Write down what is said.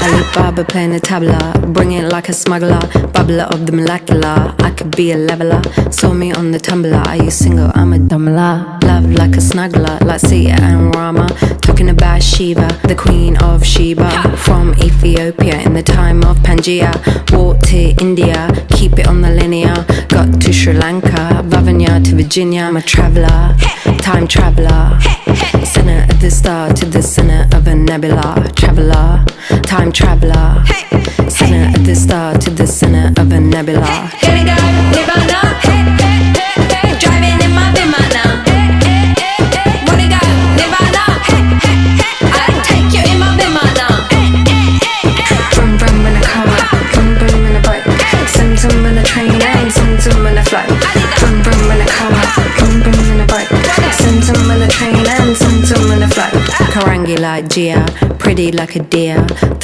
Alibaba playing the tabla, bring it like a smuggler, bubbler of the molecular. I could be a leveler, saw me on the tumbler. Are you single? I'm a dumbler. Love like a snuggler, like Sita and Rama. Talking about Shiva, the queen of Sheba. From Ethiopia in the time of Pangaea. Walked to India, keep it on the linear. Got to Sri Lanka, Vavanya to Virginia. I'm a traveller, time traveller. Center of the star to the center of a nebula. Traveller, time traveller. Center of the star to the center of a nebula. Gonna go Nirvana, driving in my Vimana. Wanna go Nirvana, I'll take you in my Vimana. Vroom vroom in a car, vroom vroom in a bike. Zum zum in a train and zum zum in a flight. Vroom vroom in a car, vroom vroom in a bike. Zum zum in a train and zum zum in a flight. Karangi like Gia, pretty like a deer.